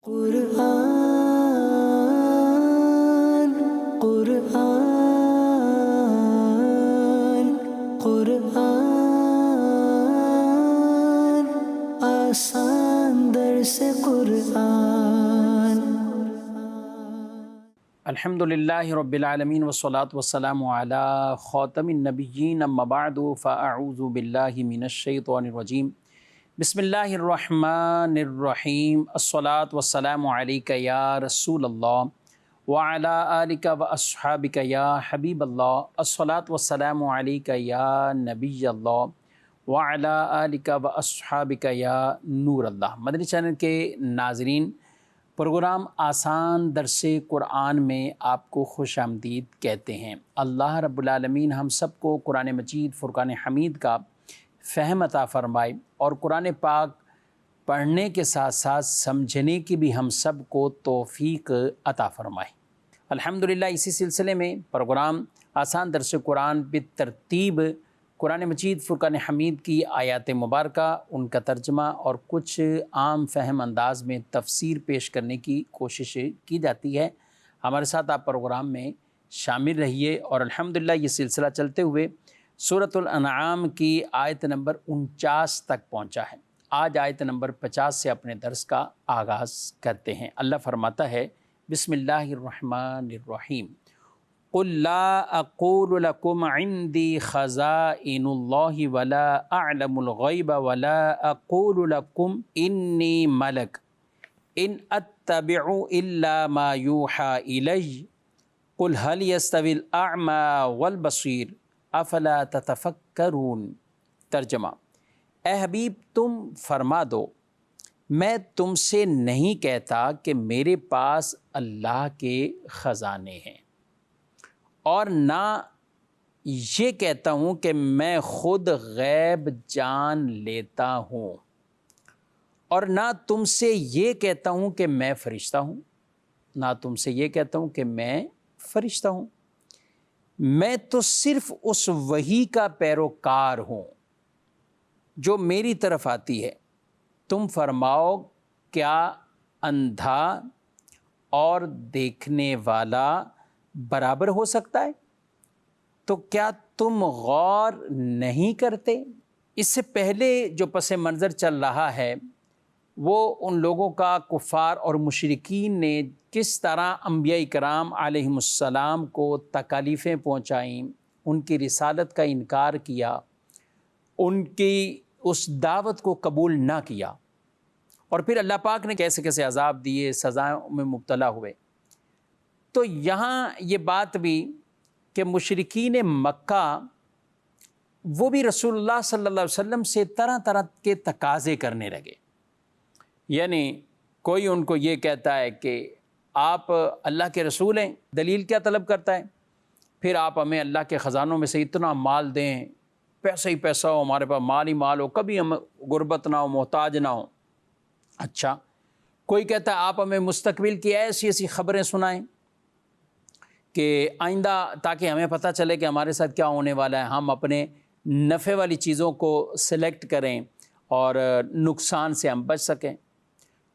قرآن قرآن قرآن آسان درس قرآن۔ الحمدللہ رب العالمین والصلاة والسلام علی خاتم النبیین اما بعد فاعوذ باللہ من الشیطان الرجیم بسم اللہ الرحمن الرحیم الصلاة والسلام علیک یا رسول اللہ وعلی آلک واصحابک یا حبیب اللہ الصلاة والسلام علیک یا نبی اللہ وعلی آلک واصحابک یا نور اللہ۔ مدنی چینل کے ناظرین، پروگرام آسان درس قرآن میں آپ کو خوش آمدید کہتے ہیں۔ اللہ رب العالمین ہم سب کو قرآن مجید فرقان حمید کا فہم عطا فرمائے اور قرآن پاک پڑھنے کے ساتھ ساتھ سمجھنے کی بھی ہم سب کو توفیق عطا فرمائے۔ الحمدللہ اسی سلسلے میں پروگرام آسان درس قرآن بالترتیب قرآن مجید فرقان حمید کی آیات مبارکہ، ان کا ترجمہ اور کچھ عام فہم انداز میں تفسیر پیش کرنے کی کوشش کی جاتی ہے۔ ہمارے ساتھ آپ پروگرام میں شامل رہیے اور الحمدللہ یہ سلسلہ چلتے ہوئے سورۃ الانعام کی آیت نمبر 49 تک پہنچا ہے۔ آج آیت نمبر 50 سے اپنے درس کا آغاز کرتے ہیں۔ اللہ فرماتا ہے بسم اللہ الرحمن الرحیم قل لا اقول لكم عندي خزائن الله ولا اعلم الغیب ولا اقول لكم انی ملک ان اتبع الا ما یوحى الی قل هل يستوي الاعمى والبصیر افلا تتفکرون۔ ترجمہ: اے حبیب تم فرما دو، میں تم سے نہیں کہتا کہ میرے پاس اللہ کے خزانے ہیں، اور نہ یہ کہتا ہوں کہ میں خود غیب جان لیتا ہوں، اور نہ تم سے یہ کہتا ہوں کہ میں فرشتہ ہوں، میں تو صرف اس وحی کا پیروکار ہوں جو میری طرف آتی ہے۔ تم فرماؤ کیا اندھا اور دیکھنے والا برابر ہو سکتا ہے؟ تو کیا تم غور نہیں کرتے؟ اس سے پہلے جو پس منظر چل رہا ہے وہ ان لوگوں کا کفار اور مشرکین نے کس طرح انبیاء کرام علیہم السلام کو تکالیفیں پہنچائیں، ان کی رسالت کا انکار کیا، ان کی اس دعوت کو قبول نہ کیا، اور پھر اللہ پاک نے کیسے کیسے عذاب دیے، سزاؤں میں مبتلا ہوئے۔ تو یہاں یہ بات بھی کہ مشرکین مکہ وہ بھی رسول اللہ صلی اللہ علیہ وسلم سے طرح طرح کے تقاضے کرنے لگے۔ یعنی کوئی ان کو یہ کہتا ہے کہ آپ اللہ کے رسول ہیں، دلیل کیا طلب کرتا ہے؟ پھر آپ ہمیں اللہ کے خزانوں میں سے اتنا مال دیں، پیسہ ہی پیسہ ہو، ہمارے پاس مال ہی مال ہو، کبھی ہم غربت نہ ہو، محتاج نہ ہو۔ اچھا، کوئی کہتا ہے آپ ہمیں مستقبل کی ایسی ایسی خبریں سنائیں کہ آئندہ، تاکہ ہمیں پتہ چلے کہ ہمارے ساتھ کیا ہونے والا ہے، ہم اپنے نفع والی چیزوں کو سلیکٹ کریں اور نقصان سے ہم بچ سکیں۔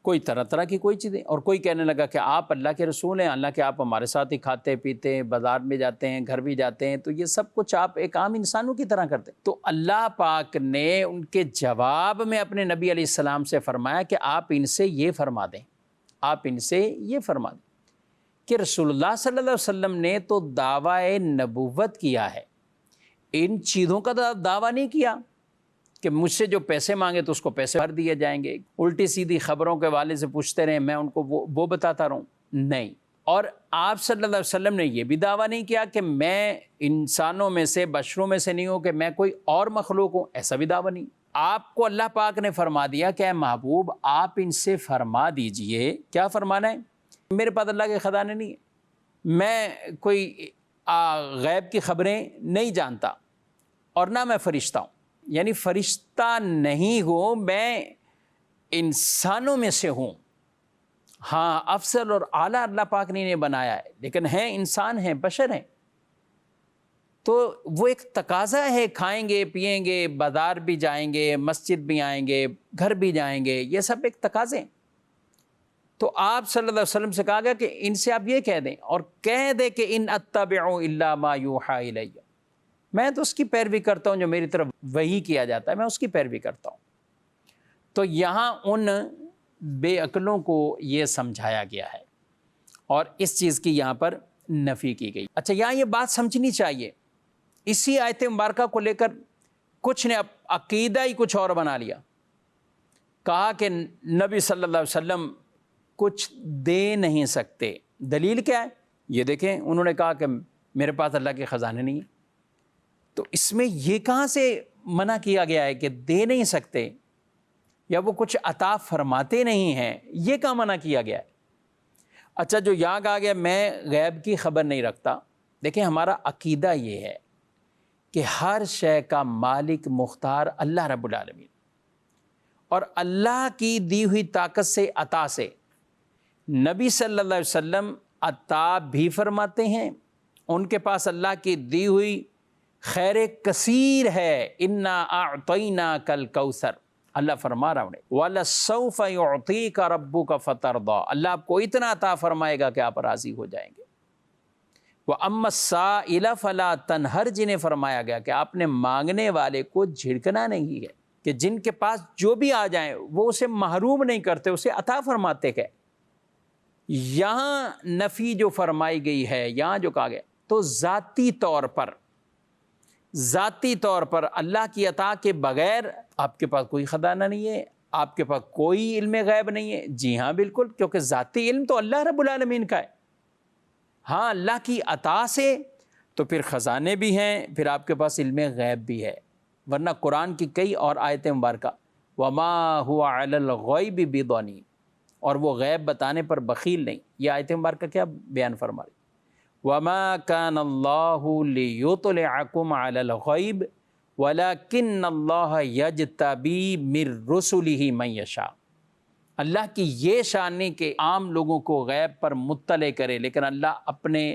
کوئی طرح طرح کی کوئی چیزیں، اور کوئی کہنے لگا کہ آپ اللہ کے رسول ہیں، اللہ کے آپ ہمارے ساتھ ہی کھاتے پیتے ہیں، بازار میں جاتے ہیں، گھر بھی جاتے ہیں، تو یہ سب کچھ آپ ایک عام انسانوں کی طرح کرتے ہیں۔ تو اللہ پاک نے ان کے جواب میں اپنے نبی علیہ السلام سے فرمایا کہ آپ ان سے یہ فرما دیں کہ رسول اللہ صلی اللہ علیہ وسلم نے تو دعویٰ نبوت کیا ہے، ان چیزوں کا دعویٰ نہیں کیا کہ مجھ سے جو پیسے مانگے تو اس کو پیسے بھر دیے جائیں گے، الٹی سیدھی خبروں کے والے سے پوچھتے رہیں، میں ان کو وہ بتاتا رہوں، نہیں۔ اور آپ صلی اللہ علیہ وسلم نے یہ بھی دعویٰ نہیں کیا کہ میں انسانوں میں سے، بشروں میں سے نہیں ہوں، کہ میں کوئی اور مخلوق ہوں، ایسا بھی دعویٰ نہیں۔ آپ کو اللہ پاک نے فرما دیا کہ اے محبوب آپ ان سے فرما دیجئے، کیا فرمانا ہے؟ میرے پاس اللہ کے خزانے نہیں ہیں، میں کوئی غیب کی خبریں نہیں جانتا، اور نہ میں فرشتہ ہوں، یعنی فرشتہ نہیں ہوں، میں انسانوں میں سے ہوں۔ ہاں، افضل اور اعلیٰ اللہ پاک نے انہیں بنایا ہے، لیکن ہیں انسان ہیں، بشر ہیں۔ تو وہ ایک تقاضا ہے، کھائیں گے پئیں گے، بازار بھی جائیں گے، مسجد بھی آئیں گے، گھر بھی جائیں گے، یہ سب ایک تقاضے ہیں۔ تو آپ صلی اللہ علیہ وسلم سے کہا گیا کہ ان سے آپ یہ کہہ دیں اور کہہ دیں کہ ان اتبع الا ما یوحى الی، میں تو اس کی پیروی کرتا ہوں جو میری طرف وحی کیا جاتا ہے، میں اس کی پیروی کرتا ہوں۔ تو یہاں ان بے عقلوں کو یہ سمجھایا گیا ہے اور اس چیز کی یہاں پر نفی کی گئی۔ اچھا، یہاں یہ بات سمجھنی چاہیے، اسی آیت مبارکہ کو لے کر کچھ نے عقیدہ ہی کچھ اور بنا لیا، کہا کہ نبی صلی اللہ علیہ وسلم کچھ دے نہیں سکتے۔ دلیل کیا ہے؟ یہ دیکھیں، انہوں نے کہا کہ میرے پاس اللہ کے خزانے نہیں ہیں۔ تو اس میں یہ کہاں سے منع کیا گیا ہے کہ دے نہیں سکتے یا وہ کچھ عطا فرماتے نہیں ہیں؟ یہ کہاں منع کیا گیا ہے؟ اچھا، جو یہاں کہا گیا میں غیب کی خبر نہیں رکھتا، دیکھیں ہمارا عقیدہ یہ ہے کہ ہر شے کا مالک مختار اللہ رب العالمین، اور اللہ کی دی ہوئی طاقت سے، عطا سے نبی صلی اللہ علیہ وسلم عطا بھی فرماتے ہیں، ان کے پاس اللہ کی دی ہوئی خیر کثیر ہے۔ انا اعطیناک الکوثر، اللہ فرما رہا انہیں وَلَسَوْفَ يُعْطِيكَ رَبُّكَ فَتَرْضَىٰ، اللہ آپ کو اتنا عطا فرمائے گا کہ آپ راضی ہو جائیں گے۔ وَأَمَّا السَّائِلَ فَلَا تَنْهَرْ، جنہیں فرمایا گیا کہ آپ نے مانگنے والے کو جھڑکنا نہیں ہے، کہ جن کے پاس جو بھی آ جائیں وہ اسے محروم نہیں کرتے، اسے عطا فرماتے کہ یہاں نفی جو فرمائی گئی ہے، یہاں جو کہا گیا تو ذاتی طور پر اللہ کی عطا کے بغیر آپ کے پاس کوئی خزانہ نہیں ہے، آپ کے پاس کوئی علم غیب نہیں ہے۔ جی ہاں بالکل، کیونکہ ذاتی علم تو اللہ رب العالمین کا ہے۔ ہاں، اللہ کی عطا سے تو پھر خزانے بھی ہیں، پھر آپ کے پاس علم غیب بھی ہے، ورنہ قرآن کی کئی اور آیتیں مبارکہ وَمَا هُوَ عَلَى الْغَيْبِ بِضَنِينٍ، اور وہ غیب بتانے پر بخیل نہیں۔ یہ آیت مبارکہ کیا بیان فرما رہی؟ وَمَا كَانَ اللَّهُ لِيُطْلِعَكُمْ عَلَى الْغَيْبِ وَلَكِنَّ اللَّهَ يَجْتَبِي مِن رُّسُلِهِ مَن يَشَاءُ، اللہ کی یہ شان نہیں کہ عام لوگوں کو غیب پر مطلع کرے، لیکن اللہ اپنے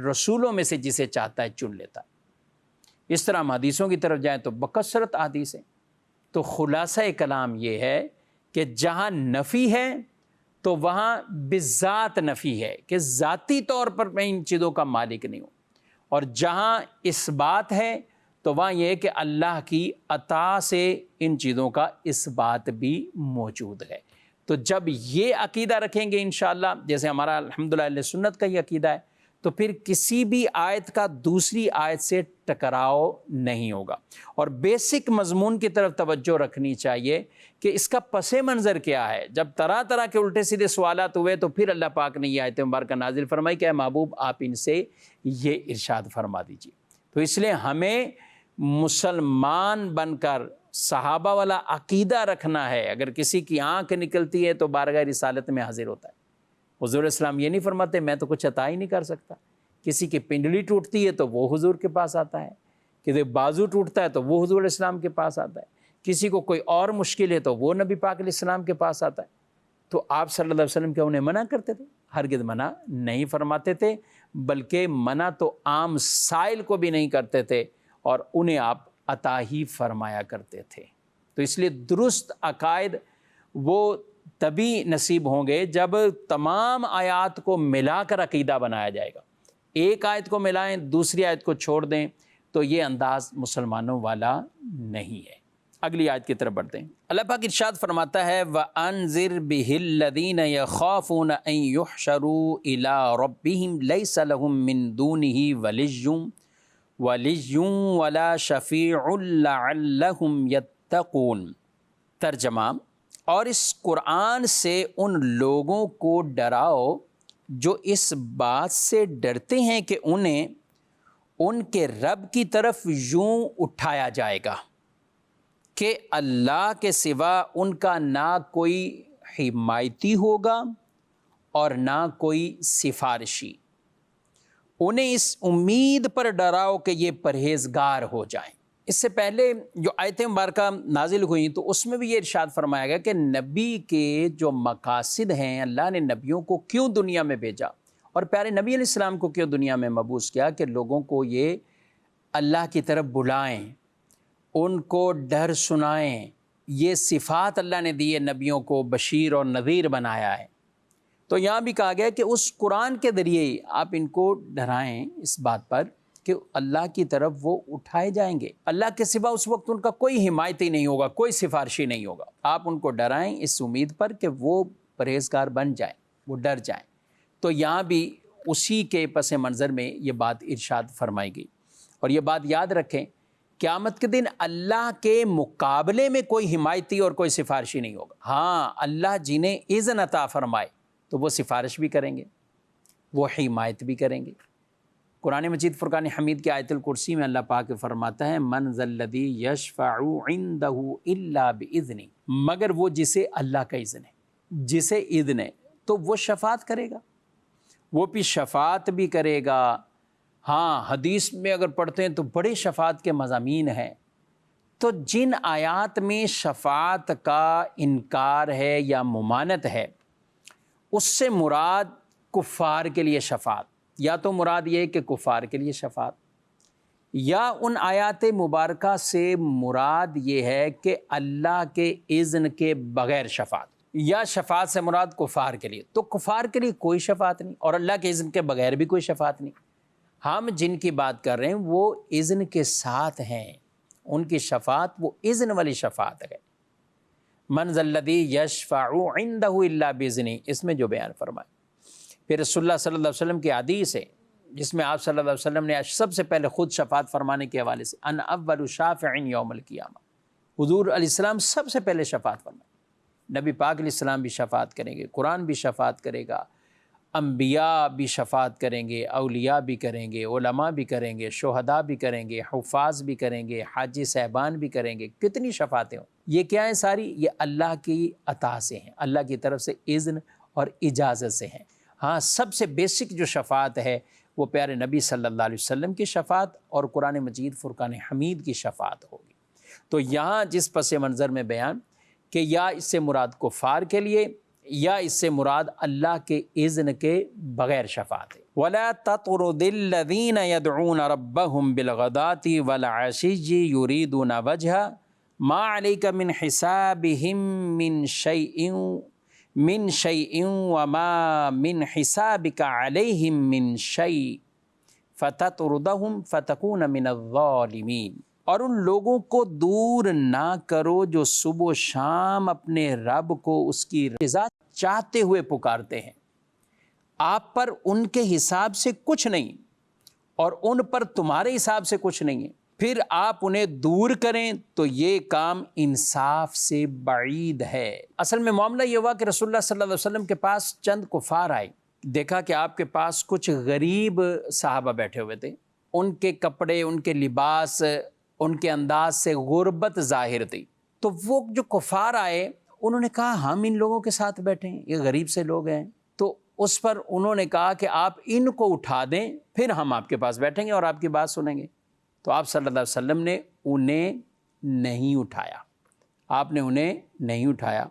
رسولوں میں سے جسے چاہتا ہے چن لیتا ہے۔ اس طرح ہم حدیثوں کی طرف جائیں تو بکثرت حدیث ہیں۔ تو خلاصہ کلام یہ ہے کہ جہاں نفی ہے تو وہاں بذات نفی ہے کہ ذاتی طور پر میں ان چیزوں کا مالک نہیں ہوں، اور جہاں اس بات ہے تو وہاں یہ ہے کہ اللہ کی عطا سے ان چیزوں کا اس بات بھی موجود ہے۔ تو جب یہ عقیدہ رکھیں گے انشاءاللہ، جیسے ہمارا الحمدللہ اہل سنت کا یہ عقیدہ ہے، تو پھر کسی بھی آیت کا دوسری آیت سے ٹکراؤ نہیں ہوگا۔ اور بیسک مضمون کی طرف توجہ رکھنی چاہیے کہ اس کا پس منظر کیا ہے۔ جب طرح طرح کے الٹے سیدھے سوالات ہوئے تو پھر اللہ پاک نے یہ آیت مبارکہ نازل فرمائی کہ اے محبوب آپ ان سے یہ ارشاد فرما دیجیے۔ تو اس لیے ہمیں مسلمان بن کر صحابہ والا عقیدہ رکھنا ہے۔ اگر کسی کی آنکھ نکلتی ہے تو بارگاہ رسالت میں حاضر ہوتا ہے۔ حضور اسلام یہ نہیں فرماتے میں تو کچھ عطا ہی نہیں کر سکتا۔ کسی کی پنڈلی ٹوٹتی ہے تو وہ حضور کے پاس آتا ہے، کسی بازو ٹوٹتا ہے تو وہ حضور اسلام کے پاس آتا ہے، کسی کو کوئی اور مشکل ہے تو وہ نبی پاک علیہ السلام کے پاس آتا ہے۔ تو آپ صلی اللہ علیہ وسلم کیا انہیں منع کرتے تھے؟ ہرگز منع نہیں فرماتے تھے، بلکہ منع تو عام سائل کو بھی نہیں کرتے تھے، اور انہیں آپ عطا ہی فرمایا کرتے تھے۔ تو اس لیے درست عقائد وہ تبھی نصیب ہوں گے جب تمام آیات کو ملا کر عقیدہ بنایا جائے گا۔ ایک آیت کو ملائیں دوسری آیت کو چھوڑ دیں تو یہ انداز مسلمانوں والا نہیں ہے۔ اگلی آیت کی طرف بڑھتے ہیں۔ اللہ پاک ارشاد فرماتا ہے وَأَنذِرْ بِهِ الَّذِينَ يَخَافُونَ أَن يُحْشَرُوا إِلَىٰ رَبِّهِمْ لَيْسَ لَهُم مِّن دُونِهِ وَلِيٌّ وَلَا شَفِيعٌ لَعَلَّهُمْ يَتَّقُونَ۔ ترجمہ، اور اس قرآن سے ان لوگوں کو ڈراؤ جو اس بات سے ڈرتے ہیں کہ انہیں ان کے رب کی طرف یوں اٹھایا جائے گا کہ اللہ کے سوا ان کا نہ کوئی حمایتی ہوگا اور نہ کوئی سفارشی۔ انہیں اس امید پر ڈراؤ کہ یہ پرہیزگار ہو جائیں۔ اس سے پہلے جو آیتیں مبارکہ نازل ہوئیں تو اس میں بھی یہ ارشاد فرمایا گیا کہ نبی کے جو مقاصد ہیں، اللہ نے نبیوں کو کیوں دنیا میں بھیجا اور پیارے نبی علیہ السلام کو کیوں دنیا میں مبعوث کیا، کہ لوگوں کو یہ اللہ کی طرف بلائیں، ان کو ڈر سنائیں۔ یہ صفات اللہ نے دی ہے، نبیوں کو بشیر اور نذیر بنایا ہے۔ تو یہاں بھی کہا گیا کہ اس قرآن کے ذریعے آپ ان کو ڈرائیں اس بات پر کہ اللہ کی طرف وہ اٹھائے جائیں گے، اللہ کے سوا اس وقت ان کا کوئی حمایتی نہیں ہوگا، کوئی سفارشی نہیں ہوگا۔ آپ ان کو ڈرائیں اس امید پر کہ وہ پرہیزگار بن جائیں، وہ ڈر جائیں۔ تو یہاں بھی اسی کے پس منظر میں یہ بات ارشاد فرمائی گئی۔ اور یہ بات یاد رکھیں، قیامت کے دن اللہ کے مقابلے میں کوئی حمایتی اور کوئی سفارشی نہیں ہوگا۔ ہاں، اللہ جنہیں اذن عطا فرمائے تو وہ سفارش بھی کریں گے، وہ حمایت بھی کریں گے۔ قرآن مجید فرقان حمید کی آیت الکرسی میں اللہ پاک فرماتا ہے من ذا الذی یشفع عندہ الا باذنہ، مگر وہ جسے اللہ کا اذن ہے، جسے اذن ہے تو وہ شفاعت کرے گا، وہ بھی شفاعت بھی کرے گا۔ ہاں، حدیث میں اگر پڑھتے ہیں تو بڑے شفاعت کے مضامین ہیں۔ تو جن آیات میں شفاعت کا انکار ہے یا ممانعت ہے، اس سے مراد کفار کے لیے شفاعت، یا تو مراد یہ کہ کفار کے لیے شفاعت، یا ان آیات مبارکہ سے مراد یہ ہے کہ اللہ کے اذن کے بغیر شفاعت، یا شفاعت سے مراد کفار کے لیے۔ تو کفار کے لیے کوئی شفاعت نہیں، اور اللہ کے اذن کے بغیر بھی کوئی شفاعت نہیں۔ ہم جن کی بات کر رہے ہیں وہ اذن کے ساتھ ہیں، ان کی شفاعت وہ اذن والی شفاعت ہے۔ من ذا الذی یشفع عندہ الا باذنہ، اس میں جو بیان فرمائے۔ پھر رسول اللہ صلی اللہ علیہ وسلم کی حدیث ہے جس میں آپ صلی اللہ علیہ وسلم نے سب سے پہلے خود شفاعت فرمانے کے حوالے سے ان اول شافع یوم القیامہ، حضور علیہ السلام سب سے پہلے شفاعت فرمائے۔ نبی پاک علیہ السلام بھی شفاعت کریں گے، قرآن بھی شفاعت کرے گا، انبیاء بھی شفاعت کریں گے، اولیاء بھی کریں گے، علماء بھی کریں گے، شہداء بھی کریں گے، حفاظ بھی کریں گے، حاجی صاحبان بھی کریں گے۔ کتنی شفاعتیں ہوں، یہ کیا ہیں ساری؟ یہ اللہ کی عطا سے ہیں، اللہ کی طرف سے اذن اور اجازت سے ہیں۔ ہاں، سب سے بیسک جو شفاعت ہے وہ پیارے نبی صلی اللہ علیہ وسلم کی شفاعت اور قرآن مجید فرقان حمید کی شفاعت ہوگی۔ تو یہاں جس پس منظر میں بیان کہ یا اس سے مراد کفار کے لیے یا اس سے مراد اللہ کے اذن کے بغیر شفاعت ہے۔ وَلَا تَطْرُدِ الَّذِينَ يَدْعُونَ رَبَّهُمْ بِالْغَدَاةِ وَالْعَشِيِّ يُرِيدُونَ وَجْهَهُ مَا عَلَيْكَ مِنْ حِسَابِهِمْ من شيء وما من حسابك عليهم من شيء فتطردهم فتكون من الظالمين، اور ان لوگوں کو دور نہ کرو جو صبح و شام اپنے رب کو اس کی رضا چاہتے ہوئے پکارتے ہیں، آپ پر ان کے حساب سے کچھ نہیں اور ان پر تمہارے حساب سے کچھ نہیں ہے، پھر آپ انہیں دور کریں تو یہ کام انصاف سے بعید ہے۔ اصل میں معاملہ یہ ہوا کہ رسول اللہ صلی اللہ علیہ وسلم کے پاس چند کفار آئے، دیکھا کہ آپ کے پاس کچھ غریب صحابہ بیٹھے ہوئے تھے، ان کے کپڑے، ان کے لباس، ان کے انداز سے غربت ظاہر تھی۔ تو وہ جو کفار آئے انہوں نے کہا ہم ان لوگوں کے ساتھ بیٹھے ہیں، یہ غریب سے لوگ ہیں۔ تو اس پر انہوں نے کہا کہ آپ ان کو اٹھا دیں، پھر ہم آپ کے پاس بیٹھیں گے اور آپ کی بات سنیں گے۔ تو آپ صلی اللہ علیہ وسلم نے انہیں نہیں اٹھایا، آپ نے انہیں نہیں اٹھایا،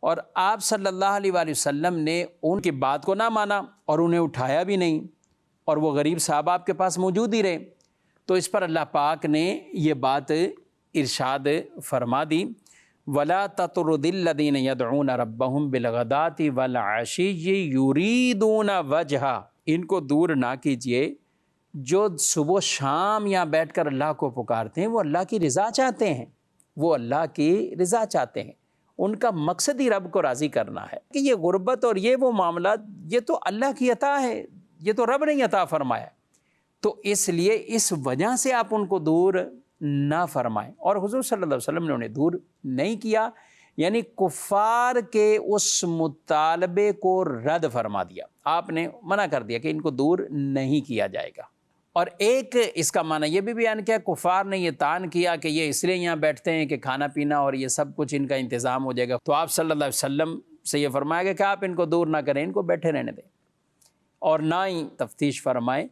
اور آپ صلی اللہ علیہ وآلہ وسلم نے ان کی بات کو نہ مانا اور انہیں اٹھایا بھی نہیں، اور وہ غریب صحابہ آپ کے پاس موجود ہی رہے۔ تو اس پر اللہ پاک نے یہ بات ارشاد فرما دی وَلَا تَطْرُدِ الَّذِينَ يَدْعُونَ رَبَّهُمْ بِالْغَدَاةِ وَالْعَشِيِّ يُرِيدُونَ وَجْهَهُ، ان کو دور نہ کیجئے جو صبح شام یہاں بیٹھ کر اللہ کو پکارتے ہیں، وہ اللہ کی رضا چاہتے ہیں، وہ اللہ کی رضا چاہتے ہیں، ان کا مقصد ہی رب کو راضی کرنا ہے۔ کہ یہ غربت اور یہ وہ معاملات یہ تو اللہ کی عطا ہے، یہ تو رب نے عطا فرمایا، تو اس لیے اس وجہ سے آپ ان کو دور نہ فرمائیں۔ اور حضور صلی اللہ علیہ وسلم نے انہیں دور نہیں کیا، یعنی کفار کے اس مطالبے کو رد فرما دیا، آپ نے منع کر دیا کہ ان کو دور نہیں کیا جائے گا۔ اور ایک اس کا معنی یہ بھی بیان کیا، کفار نے یہ طعن کیا کہ یہ اس لیے یہاں بیٹھتے ہیں کہ کھانا پینا اور یہ سب کچھ ان کا انتظام ہو جائے گا، تو آپ صلی اللہ علیہ وسلم سے یہ فرمایا گیا کہ آپ ان کو دور نہ کریں، ان کو بیٹھے رہنے دیں اور نہ ہی تفتیش فرمائیں۔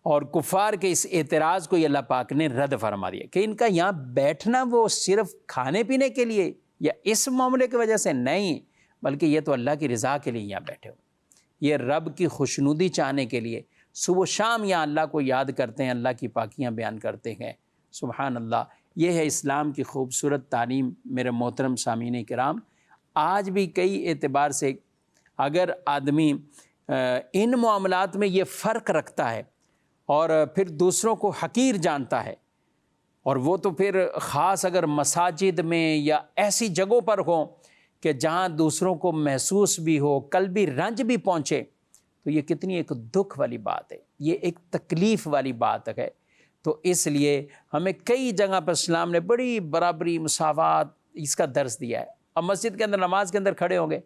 اور کفار کے اس اعتراض کو اللہ پاک نے رد فرما دیا کہ ان کا یہاں بیٹھنا وہ صرف کھانے پینے کے لیے یا اس معاملے کی وجہ سے نہیں، بلکہ یہ تو اللہ کی رضا کے لیے یہاں بیٹھے ہو، یہ رب کی خوشنودی چاہنے کے لیے صبح و شام یہاں اللہ کو یاد کرتے ہیں، اللہ کی پاکیاں بیان کرتے ہیں۔ سبحان اللہ، یہ ہے اسلام کی خوبصورت تعلیم۔ میرے محترم سامعین کرام، آج بھی کئی اعتبار سے اگر آدمی ان معاملات میں یہ فرق رکھتا ہے اور پھر دوسروں کو حقیر جانتا ہے، اور وہ تو پھر خاص اگر مساجد میں یا ایسی جگہوں پر ہوں کہ جہاں دوسروں کو محسوس بھی ہو، قلبی رنج بھی پہنچے، تو یہ کتنی ایک دکھ والی بات ہے، یہ ایک تکلیف والی بات ہے۔ تو اس لیے ہمیں کئی جگہ پر اسلام نے بڑی برابری، مساوات اس کا درس دیا ہے۔ اب مسجد کے اندر نماز کے اندر کھڑے ہوں گے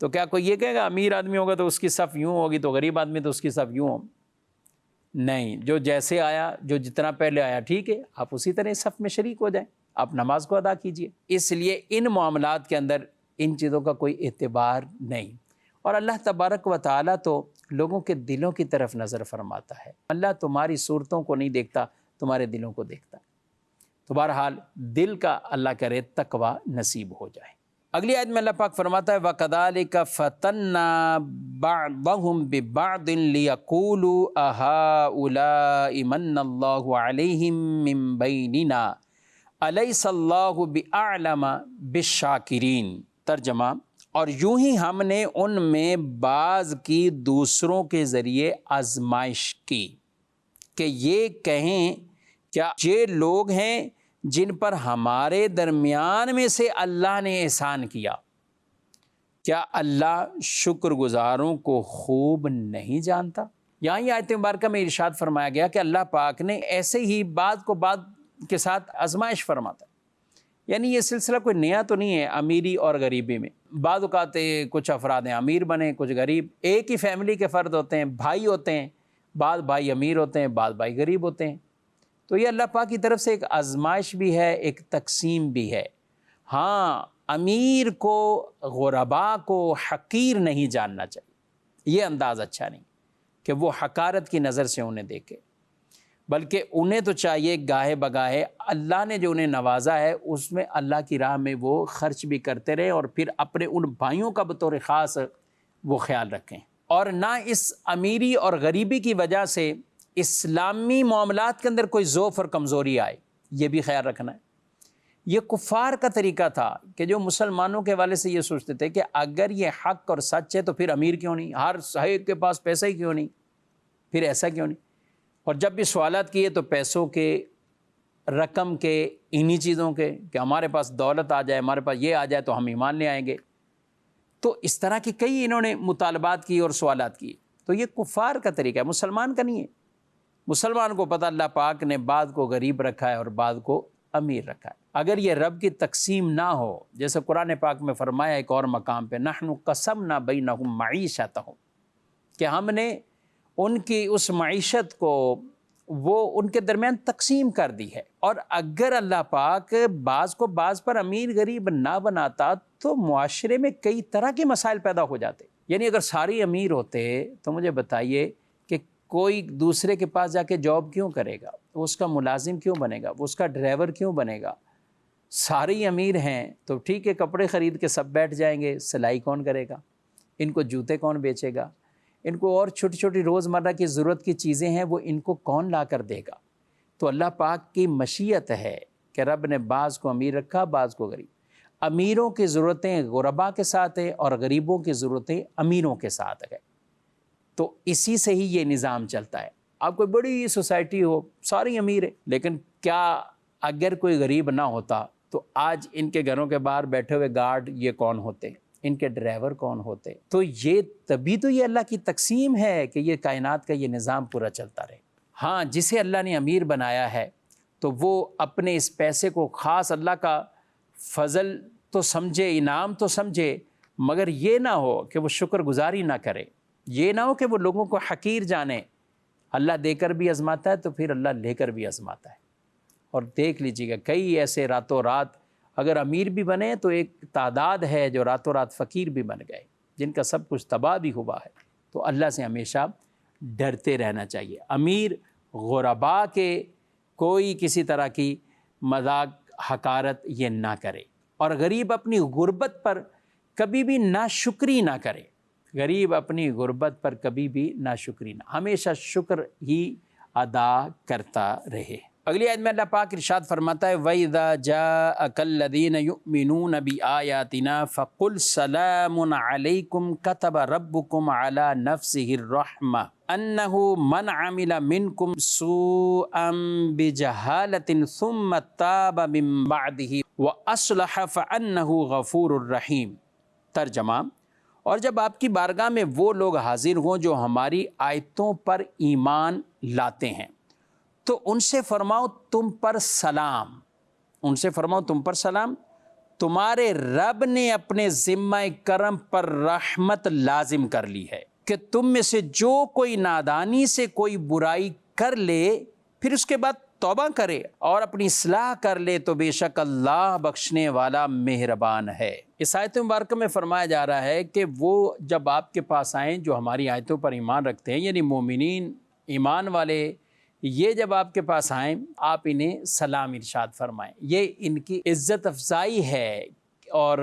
تو کیا کوئی یہ کہے گا امیر آدمی ہوگا تو اس کی صف یوں ہوگی، تو غریب آدمی تو اس کی صف یوں ہو؟ نہیں، جو جیسے آیا، جو جتنا پہلے آیا ٹھیک ہے، آپ اسی طرح صف میں شریک ہو جائیں، آپ نماز کو ادا کیجئے۔ اس لیے ان معاملات کے اندر ان چیزوں کا کوئی اعتبار نہیں، اور اللہ تبارک و تعالیٰ تو لوگوں کے دلوں کی طرف نظر فرماتا ہے۔ اللہ تمہاری صورتوں کو نہیں دیکھتا، تمہارے دلوں کو دیکھتا۔ تو بہرحال دل کا اللہ کرے تقوی نصیب ہو جائے۔ اگلی آیت میں اللہ پاک فرماتا ہے وَكَذَلِكَ فَتَنَّا بَعْضَهُمْ بِبَعْضٍ لِيَقُولُوا أَهَٰؤُلَاءِ مَنَّ اللَّهُ عَلَيْهِم مِّن بَيْنِنَا أَلَيْسَ اللَّهُ بِأَعْلَمَ بِالشَّاكِرِينَ۔ ترجمہ، اور یوں ہی ہم نے ان میں بعض کی دوسروں کے ذریعے آزمائش کی کہ یہ کہیں کیا یہ لوگ ہیں جن پر ہمارے درمیان میں سے اللہ نے احسان کیا، کیا اللہ شکر گزاروں کو خوب نہیں جانتا؟ یہاں یہ آیت مبارکہ میں ارشاد فرمایا گیا کہ اللہ پاک نے ایسے ہی بعض کو بعض کے ساتھ آزمائش فرماتا ہے، یعنی یہ سلسلہ کوئی نیا تو نہیں ہے امیری اور غریبی میں۔ بعض اوقات کچھ افراد ہیں امیر بنے، کچھ غریب، ایک ہی فیملی کے فرد ہوتے ہیں، بھائی ہوتے ہیں، بعض بھائی امیر ہوتے ہیں، بعض بھائی غریب ہوتے ہیں۔ تو یہ اللہ پاک کی طرف سے ایک آزمائش بھی ہے، ایک تقسیم بھی ہے۔ ہاں، امیر کو، غربا کو حقیر نہیں جاننا چاہیے، یہ انداز اچھا نہیں کہ وہ حقارت کی نظر سے انہیں دیکھے، بلکہ انہیں تو چاہیے گاہے بگاہے اللہ نے جو انہیں نوازا ہے اس میں اللہ کی راہ میں وہ خرچ بھی کرتے رہے، اور پھر اپنے ان بھائیوں کا بطور خاص وہ خیال رکھیں، اور نہ اس امیری اور غریبی کی وجہ سے اسلامی معاملات کے اندر کوئی ضعف اور کمزوری آئے، یہ بھی خیال رکھنا ہے۔ یہ کفار کا طریقہ تھا کہ جو مسلمانوں کے حوالے سے یہ سوچتے تھے کہ اگر یہ حق اور سچ ہے تو پھر امیر کیوں نہیں، ہر ایک کے پاس پیسہ ہی کیوں نہیں، پھر ایسا کیوں نہیں؟ اور جب بھی سوالات کیے تو پیسوں کے، رقم کے، انہی چیزوں کے، کہ ہمارے پاس دولت آ جائے، ہمارے پاس یہ آ جائے تو ہم ایمان لے آئیں گے۔ تو اس طرح کی کئی انہوں نے مطالبات کی اور سوالات کیے۔ تو یہ کفار کا طریقہ ہے، مسلمان کا نہیں ہے۔ مسلمان کو پتہ اللہ پاک نے بعض کو غریب رکھا ہے اور بعض کو امیر رکھا ہے۔ اگر یہ رب کی تقسیم نہ ہو، جیسے قرآن پاک میں فرمایا ایک اور مقام پہ نحن قسمنا بینہم معیشتہم، کہ ہم نے ان کی اس معیشت کو وہ ان کے درمیان تقسیم کر دی ہے۔ اور اگر اللہ پاک بعض کو بعض پر امیر غریب نہ بناتا تو معاشرے میں کئی طرح کے مسائل پیدا ہو جاتے۔ یعنی اگر سارے امیر ہوتے تو مجھے بتائیے کہ کوئی دوسرے کے پاس جا کے جاب کیوں کرے گا، وہ اس کا ملازم کیوں بنے گا، وہ اس کا ڈرائیور کیوں بنے گا؟ سارے ہی امیر ہیں تو ٹھیک ہے، کپڑے خرید کے سب بیٹھ جائیں گے، سلائی کون کرے گا، ان کو جوتے کون بیچے گا، ان کو اور چھوٹی چھوٹی روزمرہ کی ضرورت کی چیزیں ہیں وہ ان کو کون لا کر دے گا؟ تو اللہ پاک کی مشیت ہے کہ رب نے بعض کو امیر رکھا، بعض کو غریب۔ امیروں کی ضرورتیں غربا کے ساتھ ہیں اور غریبوں کی ضرورتیں امیروں کے ساتھ ہے۔ تو اسی سے ہی یہ نظام چلتا ہے۔ آپ کوئی بڑی سوسائٹی ہو، ساری امیر ہے، لیکن کیا اگر کوئی غریب نہ ہوتا تو آج ان کے گھروں کے باہر بیٹھے ہوئے گارڈ یہ کون ہوتے، ان کے ڈرائیور کون ہوتے؟ تو یہ تبھی تو یہ اللہ کی تقسیم ہے کہ یہ کائنات کا یہ نظام پورا چلتا رہے۔ ہاں، جسے اللہ نے امیر بنایا ہے تو وہ اپنے اس پیسے کو خاص اللہ کا فضل تو سمجھے، انعام تو سمجھے، مگر یہ نہ ہو کہ وہ شکر گزاری نہ کرے، یہ نہ ہو کہ وہ لوگوں کو حقیر جانے۔ اللہ دے کر بھی آزماتا ہے تو پھر اللہ لے کر بھی آزماتا ہے۔ اور دیکھ لیجیے گا کئی ایسے راتوں رات اگر امیر بھی بنے تو ایک تعداد ہے جو راتوں رات فقیر بھی بن گئے، جن کا سب کچھ تباہ بھی ہوا ہے۔ تو اللہ سے ہمیشہ ڈرتے رہنا چاہیے۔ امیر غربا کے کوئی کسی طرح کی مذاق حقارت یہ نہ کرے، اور غریب اپنی غربت پر کبھی بھی ناشکری نہ کرے۔ غریب اپنی غربت پر کبھی بھی ناشکری نہ، ہمیشہ شکر ہی ادا کرتا رہے۔ اگلی آیت میں اللہ پاک ارشاد فرماتا ہے وَإِذَا جَاءَكَ الَّذِينَ يُؤْمِنُونَ بِآيَاتِنَا فَقُلْ سَلَامٌ عَلَيْكُمْ كَتَبَ رَبُّكُمْ عَلَى نَفْسِهِ الرَّحْمَةَ أَنَّهُ مَنْ عَمِلَ مِنْكُمْ سُوءًا بِجَهَالَةٍ ثُمَّ تَابَ مِنْ بَعْدِهِ وَأَصْلَحَ فَأَنَّهُ غَفُورٌ رَحِيمٌ۔ ترجمہ، اور جب آپ کی بارگاہ میں وہ لوگ حاضر ہوں جو ہماری آیتوں پر ایمان لاتے ہیں تو ان سے فرماؤ تم پر سلام، ان سے فرماؤ تم پر سلام، تمہارے رب نے اپنے ذمہ کرم پر رحمت لازم کر لی ہے کہ تم میں سے جو کوئی نادانی سے کوئی برائی کر لے پھر اس کے بعد توبہ کرے اور اپنی اصلاح کر لے تو بے شک اللہ بخشنے والا مہربان ہے۔ اس آیت مبارکہ میں فرمایا جا رہا ہے کہ وہ جب آپ کے پاس آئیں جو ہماری آیتوں پر ایمان رکھتے ہیں، یعنی مومنین، ایمان والے، یہ جب آپ کے پاس آئیں آپ انہیں سلام ارشاد فرمائیں، یہ ان کی عزت افزائی ہے اور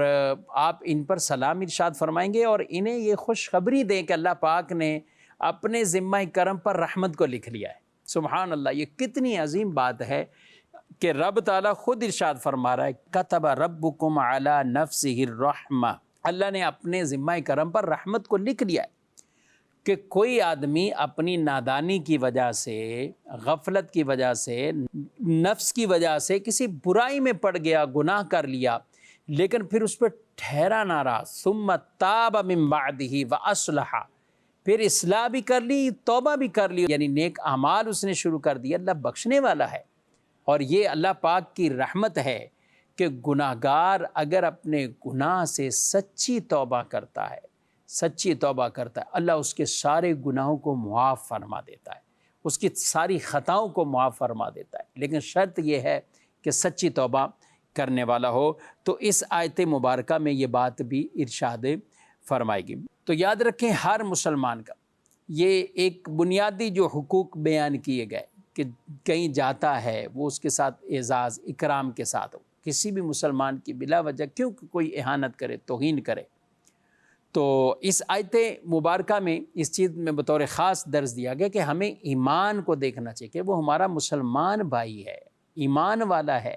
آپ ان پر سلام ارشاد فرمائیں گے اور انہیں یہ خوشخبری دیں کہ اللہ پاک نے اپنے ذمہ کرم پر رحمت کو لکھ لیا ہے۔ سبحان اللہ، یہ کتنی عظیم بات ہے کہ رب تعالیٰ خود ارشاد فرما رہا ہے کتب ربکم علی نفسہ الرحمہ، اللہ نے اپنے ذمہ کرم پر رحمت کو لکھ لیا ہے کہ کوئی آدمی اپنی نادانی کی وجہ سے، غفلت کی وجہ سے، نفس کی وجہ سے کسی برائی میں پڑ گیا، گناہ کر لیا، لیکن پھر اس پہ ٹھہرا نہ رہا، ثم تاب من بعدہ واصلح، پھر اصلاح بھی کر لی، توبہ بھی کر لی، یعنی نیک اعمال اس نے شروع کر دیا، اللہ بخشنے والا ہے۔ اور یہ اللہ پاک کی رحمت ہے کہ گناہگار اگر اپنے گناہ سے سچی توبہ کرتا ہے، سچی توبہ کرتا ہے، اللہ اس کے سارے گناہوں کو معاف فرما دیتا ہے، اس کی ساری خطاؤں کو معاف فرما دیتا ہے، لیکن شرط یہ ہے کہ سچی توبہ کرنے والا ہو۔ تو اس آیت مبارکہ میں یہ بات بھی ارشاد فرمائے گی۔ تو یاد رکھیں ہر مسلمان کا یہ ایک بنیادی جو حقوق بیان کیے گئے کہ کہیں جاتا ہے وہ اس کے ساتھ اعزاز اکرام کے ساتھ ہو، کسی بھی مسلمان کی بلا وجہ کیوں کوئی اہانت کرے، توہین کرے۔ تو اس آیت مبارکہ میں اس چیز میں بطور خاص درس دیا گیا کہ ہمیں ایمان کو دیکھنا چاہیے کہ وہ ہمارا مسلمان بھائی ہے، ایمان والا ہے،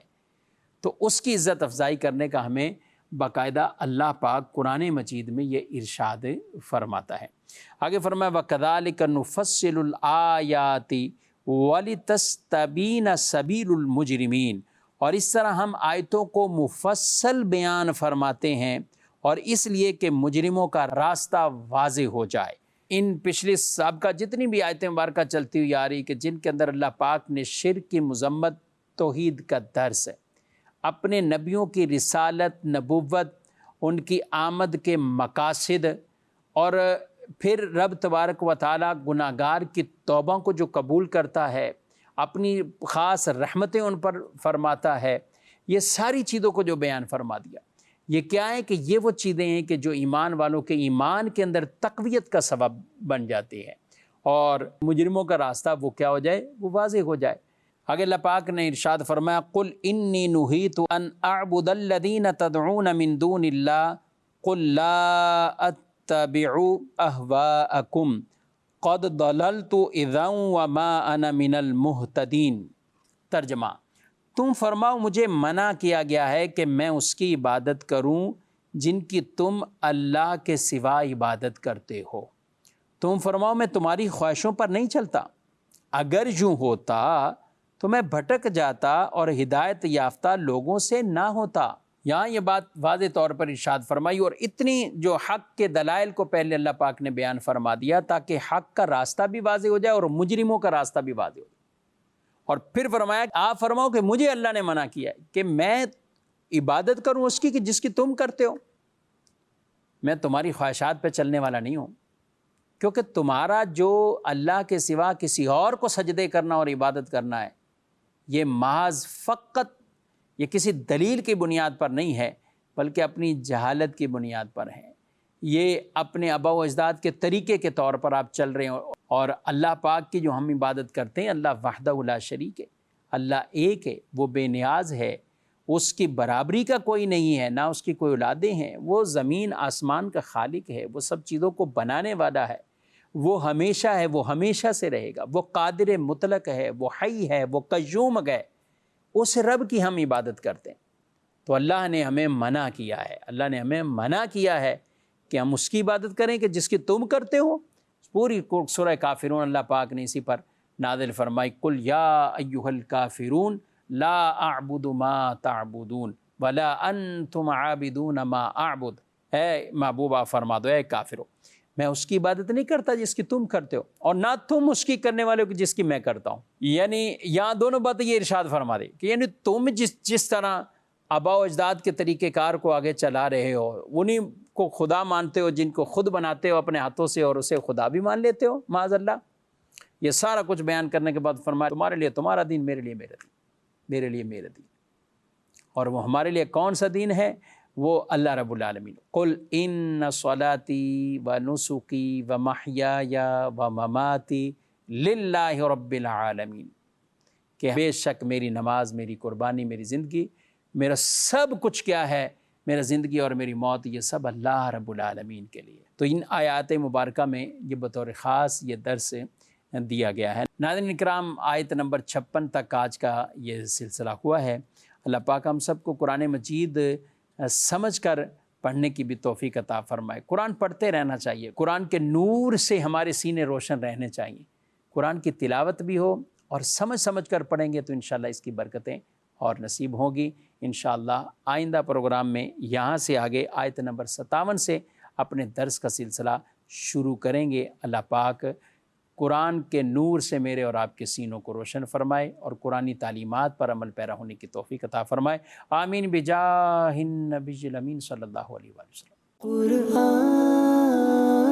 تو اس کی عزت افزائی کرنے کا ہمیں باقاعدہ اللہ پاک قرآن مجید میں یہ ارشاد فرماتا ہے۔ آگے فرمایا وَكَذَلِكَ نُفَصِّلُ الْآيَاتِ وَلِتَسْتَبِينَ سَبِيلُ الْمُجْرِمِينَ، اور اس طرح ہم آیتوں کو مفصل بیان فرماتے ہیں اور اس لیے کہ مجرموں کا راستہ واضح ہو جائے۔ ان پچھلی سابقہ جتنی بھی آیتیں مبارکہ چلتی ہوئی آ رہی کہ جن کے اندر اللہ پاک نے شرک کی مذمت، توحید کا درس ہے، اپنے نبیوں کی رسالت، نبوت، ان کی آمد کے مقاصد، اور پھر رب تبارک و تعالیٰ گناہگار کی توبہ کو جو قبول کرتا ہے، اپنی خاص رحمتیں ان پر فرماتا ہے، یہ ساری چیزوں کو جو بیان فرما دیا، یہ کیا ہے کہ یہ وہ چیزیں ہیں کہ جو ایمان والوں کے ایمان کے اندر تقویت کا سبب بن جاتی ہے اور مجرموں کا راستہ وہ کیا ہو جائے، وہ واضح ہو جائے۔ آگے اللہ پاک نے ارشاد فرمایا قل انی نہیت ان اعبد الذین تدعون من دون اللہ قل لا اتبع اہواءکم قد ضللت اذا وما انا من المہتدین۔ ترجمہ، تم فرماؤ مجھے منع کیا گیا ہے کہ میں اس کی عبادت کروں جن کی تم اللہ کے سوا عبادت کرتے ہو۔ تم فرماؤ میں تمہاری خواہشوں پر نہیں چلتا، اگر یوں ہوتا تو میں بھٹک جاتا اور ہدایت یافتہ لوگوں سے نہ ہوتا۔ یہاں یہ بات واضح طور پر ارشاد فرمائی اور اتنی جو حق کے دلائل کو پہلے اللہ پاک نے بیان فرما دیا تاکہ حق کا راستہ بھی واضح ہو جائے اور مجرموں کا راستہ بھی واضح ہو جائے۔ اور پھر فرمایا آپ فرماؤ کہ مجھے اللہ نے منع کیا ہے کہ میں عبادت کروں اس کی کہ جس کی تم کرتے ہو، میں تمہاری خواہشات پہ چلنے والا نہیں ہوں، کیونکہ تمہارا جو اللہ کے سوا کسی اور کو سجدے کرنا اور عبادت کرنا ہے یہ محض فقط یہ کسی دلیل کی بنیاد پر نہیں ہے بلکہ اپنی جہالت کی بنیاد پر ہے، یہ اپنے آباء و اجداد کے طریقے کے طور پر آپ چل رہے ہیں۔ اور اللہ پاک کی جو ہم عبادت کرتے ہیں، اللہ وحدہ لا شریک ہے، اللہ ایک ہے، وہ بے نیاز ہے، اس کی برابری کا کوئی نہیں ہے، نہ اس کی کوئی اولادیں ہیں، وہ زمین آسمان کا خالق ہے، وہ سب چیزوں کو بنانے والا ہے، وہ ہمیشہ ہے، وہ ہمیشہ سے رہے گا، وہ قادر مطلق ہے، وہ حی ہے، وہ قیوم ہے، اس رب کی ہم عبادت کرتے ہیں۔ تو اللہ نے ہمیں منع کیا ہے، اللہ نے ہمیں منع کیا ہے کہ ہم اس کی عبادت کریں کہ جس کی تم کرتے ہو۔ پوری سورہ کافرون اللہ پاک نے اسی پر نازل فرمائی، قل یا ایھا الکافرون لا اعبد ما تعبدون ولا انتم عابدون ما اعبد۔ اے محبوبہ فرما دو، اے کافرو، میں اس کی عبادت نہیں کرتا جس کی تم کرتے ہو، اور نہ تم اس کی کرنے والے ہو جس کی میں کرتا ہوں۔ یعنی یہاں دونوں باتیں یہ ارشاد فرما دے کہ یعنی تم جس طرح آباء و اجداد کے طریقہ کار کو آگے چلا رہے ہو، انہیں کو خدا مانتے ہو جن کو خود بناتے ہو اپنے ہاتھوں سے، اور اسے خدا بھی مان لیتے ہو معاذ اللہ۔ یہ سارا کچھ بیان کرنے کے بعد فرمایا تمہارے لیے تمہارا دین، میرے لیے میرا دین، میرے لیے میرا دین۔ اور وہ ہمارے لیے کون سا دین ہے؟ وہ اللہ رب العالمین۔ قل ان صلاتی و نسکی و محیای و مماتی للہ رب العالمین، کہ بے شک میری نماز، میری قربانی، میری زندگی، میرا سب کچھ کیا ہے، میرا زندگی اور میری موت، یہ سب اللہ رب العالمین کے لیے۔ تو ان آیات مبارکہ میں یہ بطور خاص یہ درس دیا گیا ہے۔ ناظرین کرام، آیت نمبر 56 تک آج کا یہ سلسلہ ہوا ہے۔ اللہ پاک ہم سب کو قرآن مجید سمجھ کر پڑھنے کی بھی توفیق عطا فرمائے۔ قرآن پڑھتے رہنا چاہیے، قرآن کے نور سے ہمارے سینے روشن رہنے چاہیے، قرآن کی تلاوت بھی ہو اور سمجھ کر پڑھیں گے تو انشاءاللہ اس کی برکتیں اور نصیب ہوگی۔ انشاءاللہ آئندہ پروگرام میں یہاں سے آگے آیت نمبر 57 سے اپنے درس کا سلسلہ شروع کریں گے۔ اللہ پاک قرآن کے نور سے میرے اور آپ کے سینوں کو روشن فرمائے اور قرآنی تعلیمات پر عمل پیرا ہونے کی توفیق عطا فرمائے۔ آمین بجاہ النبی الامین صلی اللہ علیہ وآلہ وسلم۔ قرآن